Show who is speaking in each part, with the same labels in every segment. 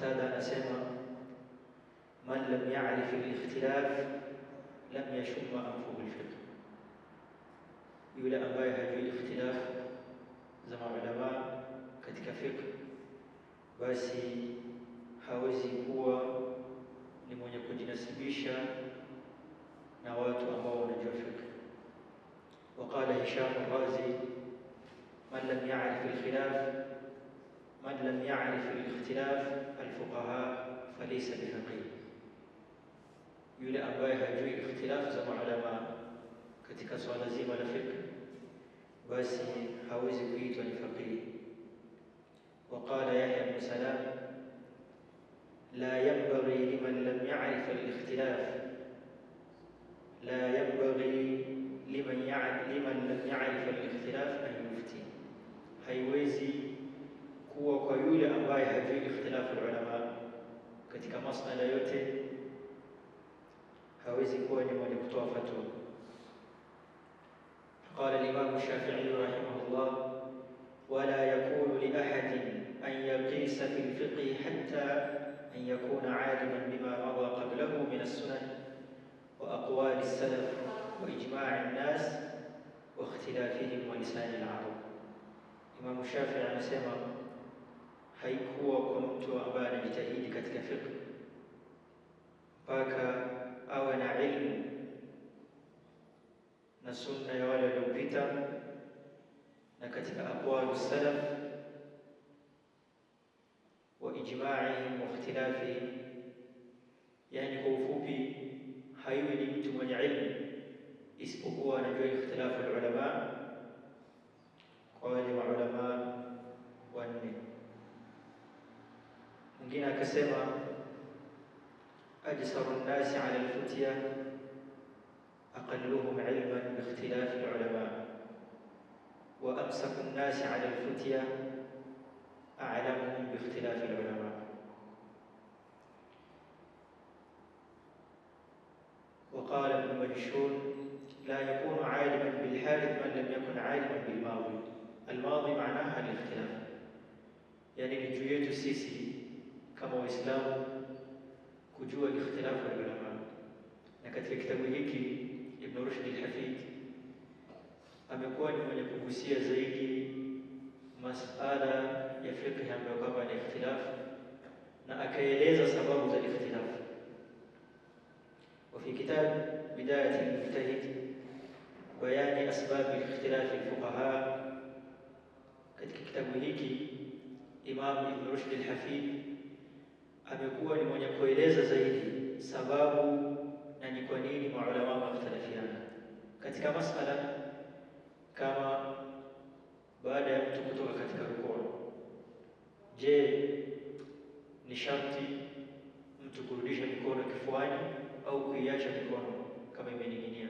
Speaker 1: Qatada anasema man lam ya'rif al-ikhtilaf lam yashumma anfuhu al-fiqh, yule ambaye hajui ikhtilaf za maulama katika fiqh basi hawezi kuwa ni mwenye kujinasibisha na watu ambao wanajua fiqh. وقال هشام الرازي من لم يعرف الاختلاف الفقهاء فليس بفقيه، yule ambaye hajui ikhtilaf za maulama katika swala zima la fiqh basi hawezi kuitwa ni faqih. وقال يحيى بن سلام لا ينبغي لمن لم يعرف الاختلاف أن يفتي، haiwezi kuwa kwa yule ambaye hajui ikhtilafu ulama katika masala yote, hawezi kuwa ni mwenye kutoa fatwa. قال الإمام الشافعي رحمه الله ولا يكون لأحد أن يقيس في الفقه حتى أن يكون عالما بما مضى قبله من السنن وأقوال السلف وإجماع الناس واختلافهم ولسان العرب. Imam Shafi'i anasema haikuwa kwa mtu ambaye anajitahidi katika fiqh mpaka awe na ilmu na sunna ya wale waliopita na katika aqwalu salaf wa ijma'ihim wa ikhtilafihim, yani kwa ufupi haiwi ni mtu mwenye ilmu isipokuwa anajua ikhtilafu ulama kwa wale maulama wanne. Mwingine akasema ajsaru an-nasi 'ala al-futya aqalluhum 'ilman bi ikhtilafi al-ulama wa amsaku an-nasi 'ala al-futya a'lamuhum bi ikhtilafi al-ulama. وقال ابن منشور لا يكون عالما بالحادث من لم يكن عالما بالماضي. الماضي معناها الاختلاف، يعني ni juu yetu sisi kama Waislamu kujua ikhtilafu ya ulama. Na katika kitabu hiki Ibn Rushd al-Hafid amekuwa ni mwenye kugusia zaidi masala ya fiqh ambayo kama ni ikhtilaf na akaeleza sababu za ikhtilaf. وفي كتاب بداية المجتهد بيان أسباب الاختلاف الفقهاء، katika kitabu hiki Imam Ibn Rushd al-Hafid amekuwa ni mwenye kueleza zaidi sababu na ni kwa nini maulama wakhtalafiana katika masala kama baada ya mtu kutoka katika rukuu. Je, ni sharti mtu kurudisha mikono kifuani au kuiacha mikono kama imening'inia?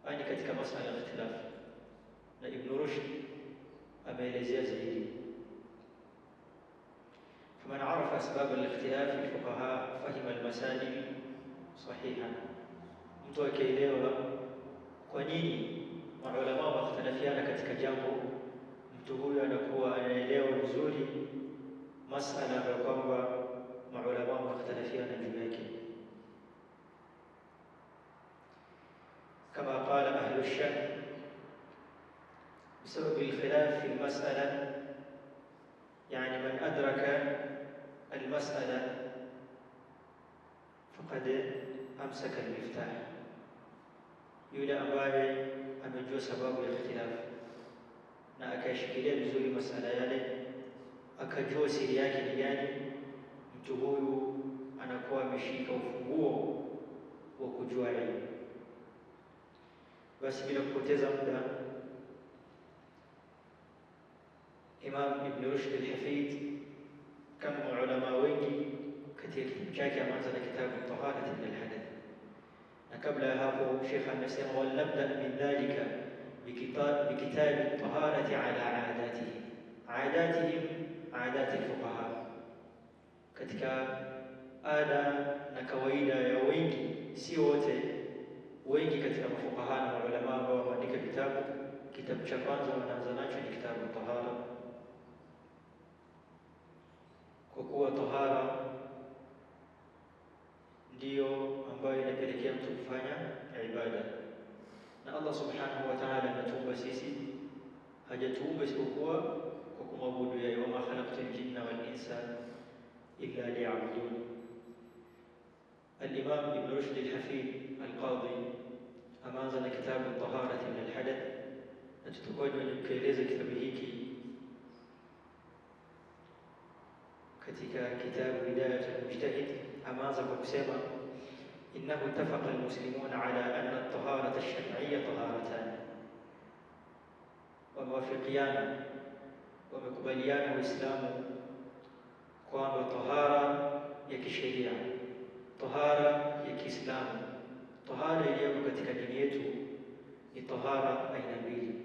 Speaker 1: Ani katika masala ya ikhtilaf, na Ibn Rushd ameelezea zaidi. فمن عرف أسباب الاختلاف الفقهاء فهم المسائل صحيحا. mtu akielewa kwa nini maulama wakhtalafiana katika jambo, mtu huyo anakuwa anaelewa vizuri masala ya kwamba maulama wakhtalafiana juu yake. كما قال أهل الشأن بسبب الخلاف في المسألة، يعني من أدرك المسألة فقد أمسك المفتاح، yule ambaye amejua sababu ya ikhtilaf na akashikilia vizuri masala yale, akajua siri yake ni gani, mtu huyu anakuwa ameshika ufunguo wa kujua ilmu. Basi bila kupoteza muda, Imam Ibn Rushd al-Hafid kama ulama wengi katika kitabu chake ameanza na kitabu Tahara min al-Hadath, na kabla ya hapo Sheikh amesema walabda min dhalika bikitab taharati ala adatihim adat al-fuqaha, katika ada na kawaida ya wengi, si wote, wengi katika mafuqaha na ulama ambao wameandika kitabu cha kwanza wanaanza nacho ni kitabu Tahara. kwa kuwa tahara ndiyo ambayo inapelekea mtu kufanya ibada. Na Allah subhanahu wa ta'ala ametuumba sisi, hajatuumba isipokuwa kwa kumwabudu yeye. Wama khalaqtul jinna wal insa illa liya'budun. Al-Imam Ibn Rushd al-Hafid al-Qadhi amaanza na kitabu at-Taharati min al-Hadath, na tutakuwa tunaeleza kitabu hiki katika kitabu Bidayat al-Mujtahid. Amaanza kwa kusema innahu ittafaqa al-muslimuna ala anna at-taharata ash-shar'iyya taharatan, wamewafikiana, wamekubaliana Waislamu kwamba tahara ya kisheria, tahara ya Kiislamu, tahara iliyo katika dini yetu ni tahara aina mbili: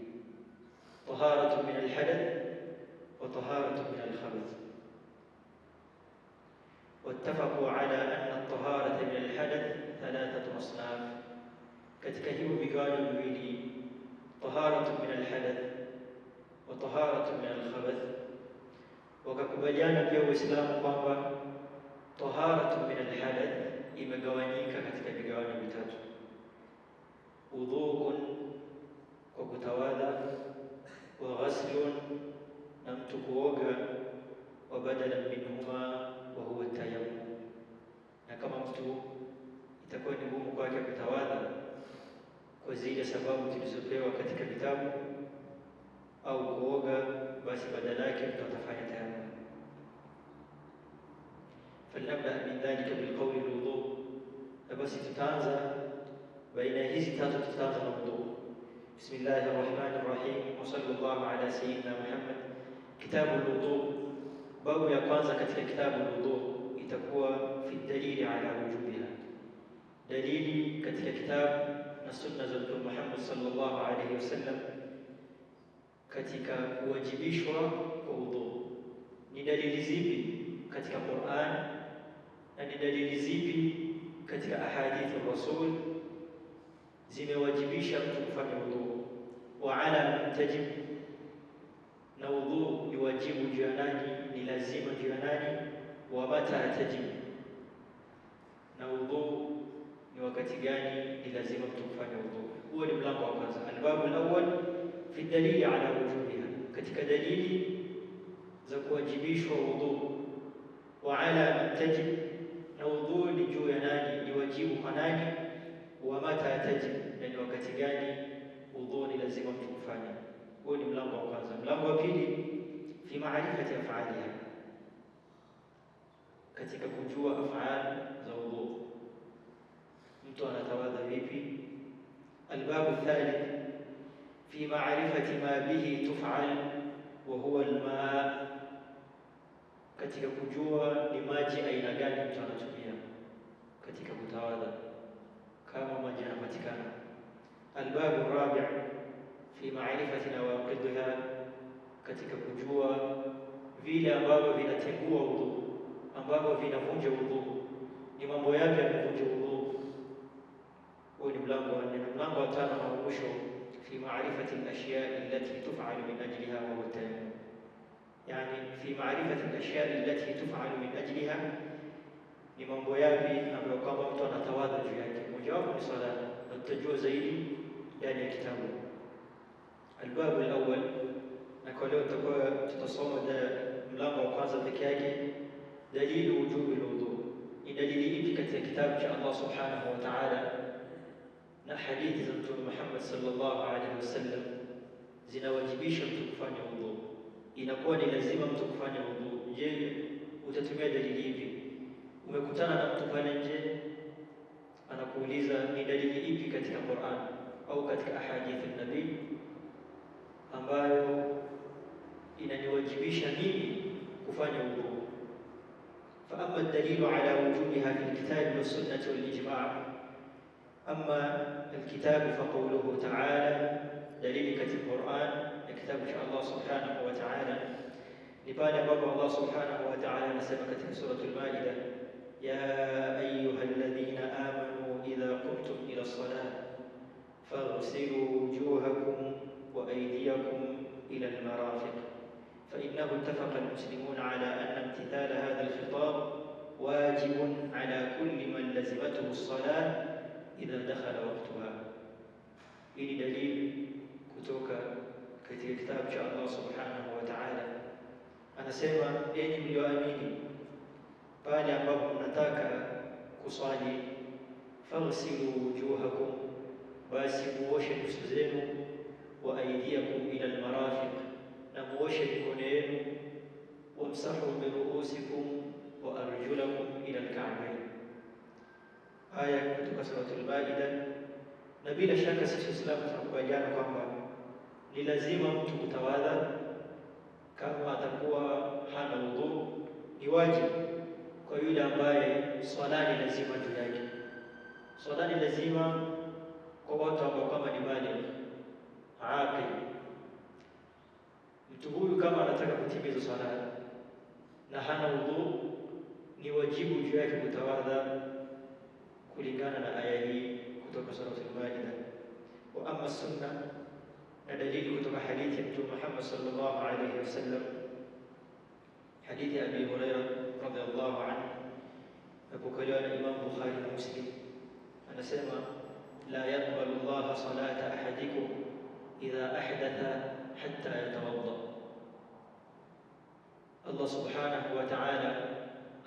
Speaker 1: taharatu min al-hadath wa taharatu min al-khabath. واتفقوا على أن الطهارة من الحدث ثلاثة أصناف. katika hivyo vigawanyo viwili, taharatu min al-hadath wa taharatu min al-khabath, wakakubaliana pia Waislamu kwamba taharatu min al-hadath imegawanyika katika vigawanyo vitatu: udhuun, kwa kutawadha, wa ghaslun, na mtu kuoga, wa badalan minhuma wa huwa tayammum. Na kama mtu itakuwa ni ngumu kwake kutawadha kwa zile sababu tulizopewa katika vitabu au kuoga, basi badala yake mtu atafanya tayammum. فلنبدأ من ذلك بالقول الوضوء. بس تتانزا بين هذه تاتو تتانزا الوضوء. بسم الله الرحمن الرحيم وصلى الله على سيدنا محمد. كتاب الوضوء. باب ya kwanza katika kitabu الوضوء itakuwa fi dalili ala wujubiha, dalili katika kitabu na sunna za Mtume Muhammad sallallahu alayhi wasallam katika kuwajibishwa kwa wudu. Ni dalili zipi katika Qur'an na ni dalili zipi katika ahadithi Rasul zimewajibisha mtu kufanya wudu? Wa ala man tajib, na wudu ni wajibu juu ya nani, ni lazima juu ya nani? Wa mata tajib, na wudu ni wakati gani ni lazima mtu kufanya wudu? Huo ni mlango wa kwanza, albabu alawwal fi dalili ala wujubiha, katika dalili za kuwajibishwa wudu. Wa ala man tajib, na wudu ni juu ya nani, ni wajibu kwa nani? Wa mata tajib, na ni wakati gani wudu ni lazima mtu kufanya? Huo ni mlango wa kwanza. Mlango wa pili fi ma'rifati af'aliha, katika kujua af'al za wudu, mtu anatawadha vipi? Albabu thalith fi ma'rifati ma bihi tuf'al wa huwa al-ma', katika kujua ni maji aina gani mtu anatumia katika kutawadha, kama maji yanapatikana. Albabu rabi' fi ma'rifati nawaqidha, katika kujua vile ambavyo vinatengua wudu, ambavyo vinavunja wudu, ni mambo yapi yanavunja wudu. Huo ni mlango wa nne. Mlango wa tano na mwisho fi ma'rifati al-ashya' allati tuf'alu min ajliha wa huwa tayammum, yani fi ma'rifati al-ashya' allati tuf'alu min ajliha, ni mambo yapi ambayo kwamba mtu anatawadha juu yake. Mojawapo ni sala, na tutajua zaidi ndani ya kitabu. Albabu alawwal, na kwa leo tutasoma mlango wa kwanza pekee yake, dalili wujubi alwudu. Ni dalili ipi katika kitabu cha Allah subhanahu wa ta'ala na hadithi za Mtume Muhammad sallallahu alaihi wasallam zinawajibisha mtu kufanya wudu? Inakuwa ni lazima mtu kufanya wudu. Je, utatumia dalili ipi? Umekutana na mtu pale nje anakuuliza ni dalili ipi katika Qur'an au katika ahadithi nabii ambayo inaniwajibisha mimi kufanya wudu? Fa amma ad-dalilu ala wujubiha fi al-kitab wa sunnah wal ijma'. Amma al-kitab fa qawluhu ta'ala, dalili katika Qur'an na kitabu cha Allah subhanahu wa ta'ala ni pale ambapo Allah subhanahu wa ta'ala anasema katika surah al-Ma'idah: ya ayyuhalladhina amanu idha qumtum ila as-salah faghsilu wujuhakum wa aydiyakum ila al-marafiq. فإنه اتفق المسلمون على أن امتثال هذا لازمته الصلاة إذا دخل وقتها. Hii dalili kutoka katika kitabu cha Allah subhanahu wa ta'ala. Anasema, enyi mlioamini, pale ambapo mnataka kuswali, faghsilu wujuhakum, basi muoshe nyuso zenu, wa aydiyakum ila almarafiq, na muoshe mikono yenu, wamsahu bi ru'usikum wa arjulakum ila alka'bayn. Aya kutoka suratul Maida. Na bila shaka sisi Waislamu tunakubaliana kwamba ni lazima mtu kutawadha kama atakuwa hana udhu. Ni wajibu kwa yule ambaye swala ni lazima juu yake. Swala ni lazima kwa watu ambao kama ni baligh aqil. Mtu huyu kama anataka kutimiza swala na hana udhu, ni wajibu juu yake kutawadha kulingana na aya hii kutoka sura al-Maida. Wa amma sunna, na dalili kutoka hadithi ya Mtume Muhammad sallallahu alayhi wasallam, hadithi ya Abi Hurairah radhiyallahu anhu, apokelewa na Imam Bukhari na Muslim. Anasema, la yaqbalu Allah salata ahadikum idha ahdatha hatta yatawadda. Allah subhanahu wa ta'ala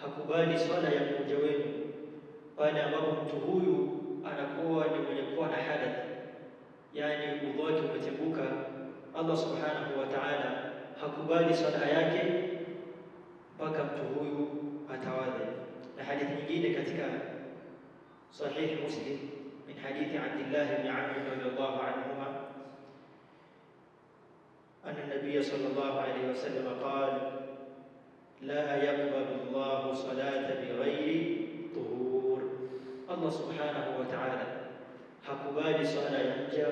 Speaker 1: hakubali swala ya mmoja wenu pale ambapo mtu huyu anakuwa ni mwenye kuwa na hadath, yani udhu wake umeteguka. Allah subhanahu wa ta'ala hakubali swala yake mpaka mtu huyu atawadhe. Na hadithi nyingine katika sahih Muslim min hadithi Abdullah ibn Amr radhiyallahu anhuma, anna an-nabiy sallallahu alayhi wasallam qala, la yaqbalu Allah salata bighayri tuhur. Allah subhanahu wa ta'ala hakubali swala ya mja,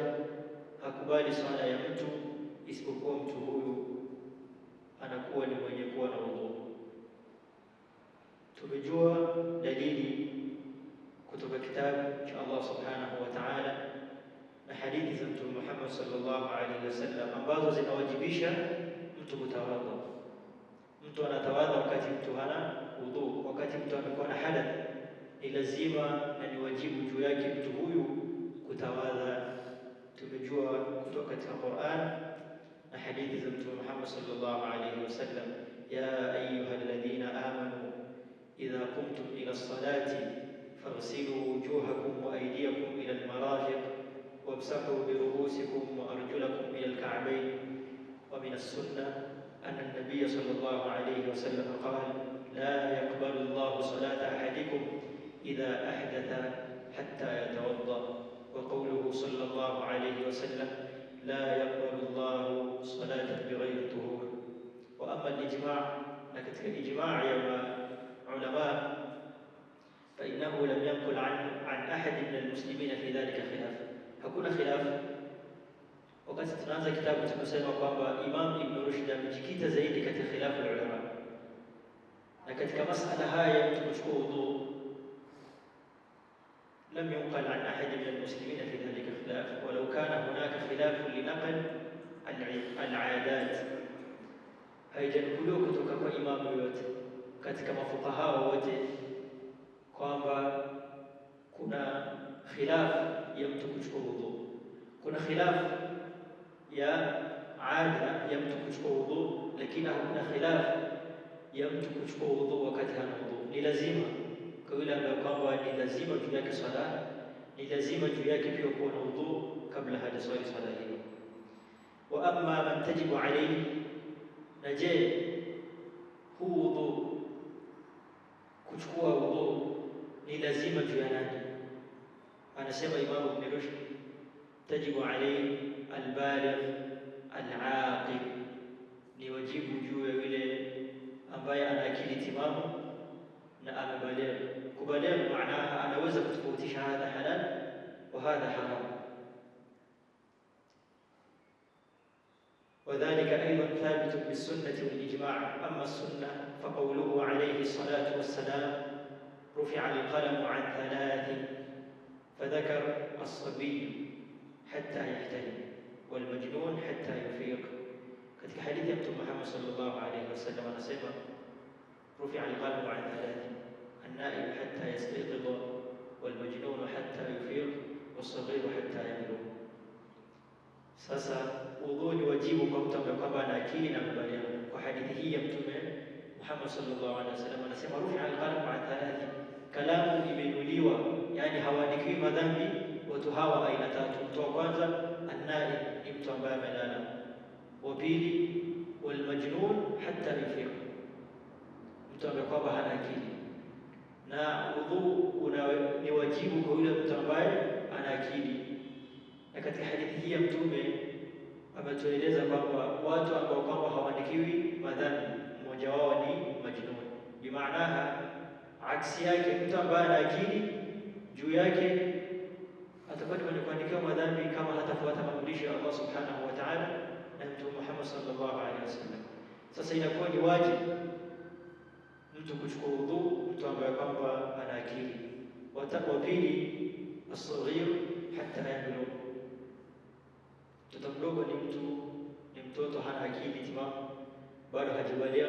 Speaker 1: hakubali swala ya mtu isipokuwa mtu huyu anakuwa ni mwenye kuwa na udhu. Tumejua dalili kutoka kitabu cha Allah subhanahu wa ta'ala na hadithi za Mtume Muhammad sallallahu alaihi wasallam ambazo zinawajibisha mtu kutawadha. Mtu anatawadha wakati mtu hana udhu, wakati mtu amekuwa na hadath, ni lazima na ni wajibu juu yake mtu huyu kutawadha. Tumejua kutoka katika Qur'an na hadithi za Mtume Muhammad sallallahu alaihi wasallam, ya ayyuhalladhina amanu idha qumtum ila as-salati faghsilu wujuhakum wa aydiyakum ila al-marafiq wamsahu bi ru'usikum wa arjulakum ila al-ka'bayn. Wa min as-sunnah anna an-nabiy sallallahu alayhi wa sallam qala, la yaqbalu Allahu salata ahadikum idha ahdatha hatta yatawadda. Wa qawluhu sallallahu alayhi wa sallam, la yaqbalu Allahu salatan bighayri tuhur. Wa amma al-ijma', na katika ijma' ya ulama, فإنه لم ينقل عن أحد من المسلمين في ذلك خلاف. hakuna khilaf. Wakati tunaanza kitabu tumesema kwamba Imam Ibn Rushd amejikita zaidi katika khilafu ulama, na katika masala haya mtu kuchukua udhu, لم ينقل عن أحد من المسلمين في ذلك خلاف، ولو كان هناك خلاف لنقل العادات. haijanukuliwa kutoka kwa imamu yote katika mafukaha wote kwamba kuna khilaf ya mtu kuchukua udhu. Kuna khilaf ya ada ya mtu kuchukua udhu, lakini hakuna khilaf ya mtu kuchukua udhu wakati hana udhu. Ni lazima kwa yule ambaye kwamba ni lazima juu yake swala, ni lazima juu yake pia kuwa na udhu kabla hajaswali swala hiyo. Wa amma man tajibu alayhi, na je, huu udhu kuchukua udhu ni lazima juu ya nani? Anasema Imam Ibn Rushd, tajibu alayhi albaligh alaqil, ni wajibu juu ya yule ambaye ana akili timamu na amebaligh. Kubaligh maana anaweza kutofautisha hadha halal wa hadha haram. وذلك أيضا ثابت بالسنة والإجماع. أما السنة فقوله عليه الصلاة والسلام، رفع القلم عن 3، فذكر الصبي حتى يحتلم والمجنون حتى يفيق. katika hadithi ya Mtume Muhammad sallallahu alayhi wasallam anasema, رفع القلم عن 3، النائم حتى يستيقظ والمجنون حتى يفيق والصغير حتى يبلغ. Sasa udhu ni wajibu kwa mtu ambaye kwamba ana akili na amebaliana. Kwa hadithi hii ya Mtume Muhammad sallallahu alaihi wasallam anasema rufi al-qalam an thalathi, kalamu imeinuliwa, yani hawaandikiwi madhambi watu hawa aina tatu. Mtu wa kwanza an-naim, ni mtu ambaye amelala. Wa pili wal-majnun hatta yufiq, mtu ambaye kwamba hana akili. Na udhu ni wajibu kwa yule mtu ambaye ana akili. Na katika hadithi hii ya Mtume ametueleza kwamba watu ambao kwamba hawaandikiwi madhambi mmoja wao ni majnun. Bimaana aksi yake, mtu ambaye ana akili juu yake atapata kuandikiwa madhambi kama hatafuata maamrisho ya Allah subhanahu wa ta'ala na Mtume Muhammad sallallahu alaihi wasallam. Sasa inakuwa ni wajibu mtu kuchukua udhu, mtu ambaye kwamba ana akili. Wa pili as-saghir hatta yablugh, mtoto mdogo ni mtoto hana akili timamu, bado hajabaligha,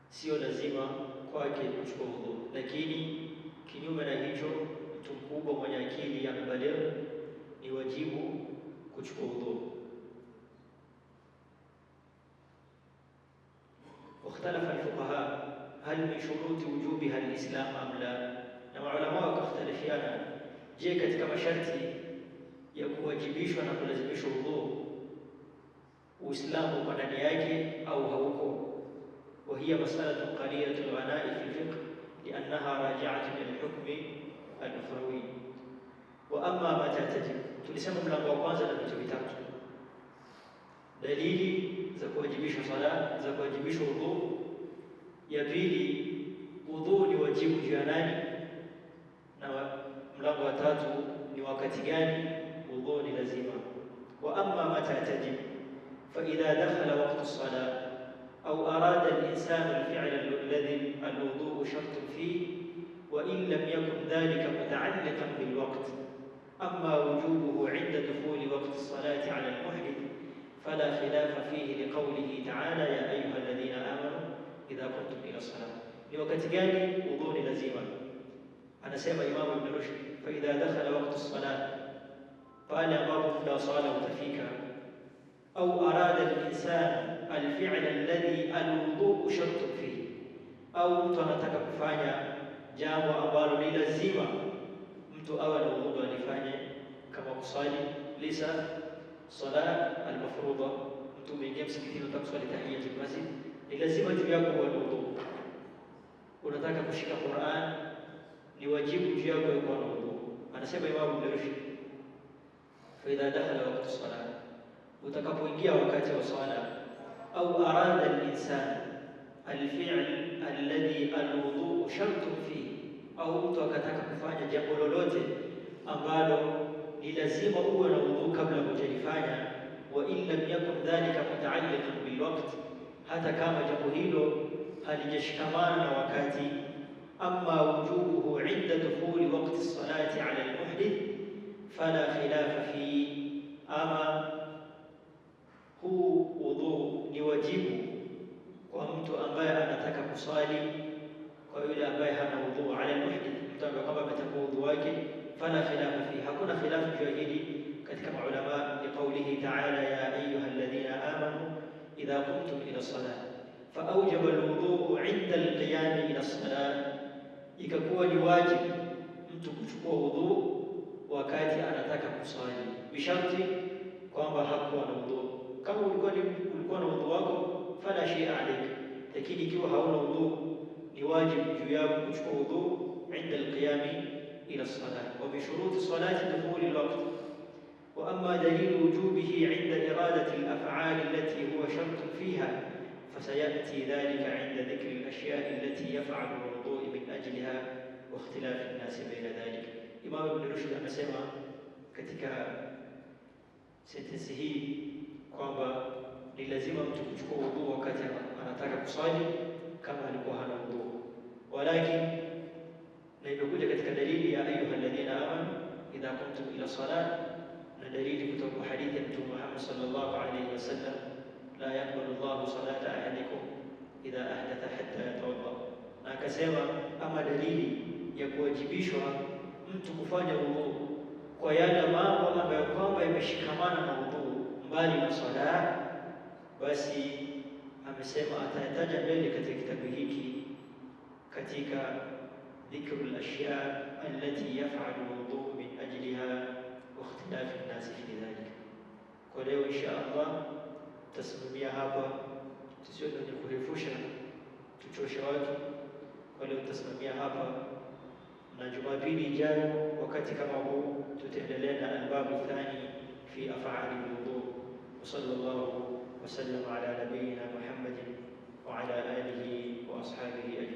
Speaker 1: sio lazima kwake kuchukua udhu. Lakini kinyume na hicho, mtu mkubwa mwenye akili amebaligha ni wajibu kuchukua udhu. واختلف الفقهاء هل من شروط وجوبها الإسلام أم لا؟ na maulama wakahtalifiana, je, katika masharti ya kuwajibishwa na kulazimishwa udhu Uislamu uko ndani yake au hauko? وهي مسألة قليلة الغناء في الفقه لأنها راجعة للحكم الأخروي. وأما متى تجب، tulisema mlango wa kwanza na vitu vitatu: dalili za kuwajibishwa sala, za kuwajibishwa udhu; ya pili, udhu ni wajibu juu ya nani; na mlango wa tatu ni wakati gani udhu ni lazima. Wa amma mata tajib fa idha dakhala waqtu as-salah أو أراد الإنسان الفعل الذي الوضوء شرط فيه وإن لم يكن ذلك متعلقا بالوقت. أما وجوبه عند دخول وقت الصلاة على المحدث فلا خلاف فيه لقوله تعالى يا أيها الذين آمنوا إذا قمتم إلى الصلاة. لوقت gani udhu ni lazima? Anasema Imam Ibn Rushd, فإذا دخل وقت الصلاة, pale ambapo muda wa swala utafika. أو أراد الإنسان الفعل الذي الوضوء شرط فيه, au mtu anataka kufanya jambo ambalo ni lazima mtu awe na udhu alifanye, kama kusali lisa sala al-mafruḍa. Mtu mwingine msikitini unataka kusali tahiyatul masjid, ni lazima juu yako uwe na udhu. Unataka kushika Qur'an, ni wajibu juu yako uwe na udhu. Anasema Imam Ibn Rushd, fa idha dakhala waqtu as-salah, utakapoingia wakati wa swala, au arada al-insan al-fi'l alladhi al-wudu' shartun fihi, au mtu akataka kufanya jambo lolote ambalo ni lazima uwe na udhu kabla hujalifanya, wa in lam yakun dhalika muta'alliqan bil waqt, hata kama jambo hilo halijashikamana na wakati. Amma wujubuhu 'inda dukhuli waqti as-salati 'ala al-muhdith fala khilafa fihi, ama huu udhu ni wajibu kwa mtu ambaye anataka kusali, kwa yule ambaye hana udhu. Ala al-muhdith, mtu ambaye kwamba ametakwa udhu wake, fala khilafa fihi, hakuna khilafu juu hili katika maulama, ni qawlihi ta'ala ya ayuha alladhina amanu idha qumtum ila as-salah fa awjaba al-wudu 'inda al-qiyam ila as-salah, ikakuwa ni wajibu mtu kuchukua udhu wakati anataka kusali, bisharti kwamba hakuwa na udhu. Kama ulikuwa na udhu wako fala shay'a alayk, lakini ikiwa hauna udhu ni wajibu juu yako kuchukua udhu 'inda al-qiyam ila as-salah. Wa bi shuruti salati dukhul al-waqt. Wa amma dalil wujubihi 'inda iradati al-af'al allati huwa shartun fiha fasayati dhalika 'inda dhikri al-ashya' allati yaf'alu al-wudu' min ajliha wa ikhtilaf an-nas bayna dhalika. Imam Ibn Rushd anasema katika sentensi hii kwamba ni lazima mtu kuchukua udhu wakati anataka kusali kama alikuwa hana udhu. Walakin na imekuja katika dalili ya ayuha alladhina amanu idha qumtum ila salat, na dalili kutoka hadithi ya Mtume Muhammad sallallahu alayhi wasallam, la yaqbalu Allahu salata ahadikum idha ahdatha hatta yatawadda. Na akasema ama dalili ya kuwajibishwa mtu kufanya wudu kwa yale mambo ambayo kwamba yameshikamana na wudu mbali na swala, basi amesema atayataja mbele katika kitabu hiki katika dhikru al-ashya allati yaf'alu wudu min ajliha wa ikhtilaf an-nas fi dhalika. Kwa leo insha Allah tasimamia hapa, tusio ni kurefusha tuchoshe watu. Kwa leo tasimamia hapa, na Jumapili ijayo wakati kama huu tutaendelea na albabu thani fi af'ali al-wudu. Sallallahu wa sallam ala nabiyyina Muhammadin wa ala alihi wa ashabihi ajma'in.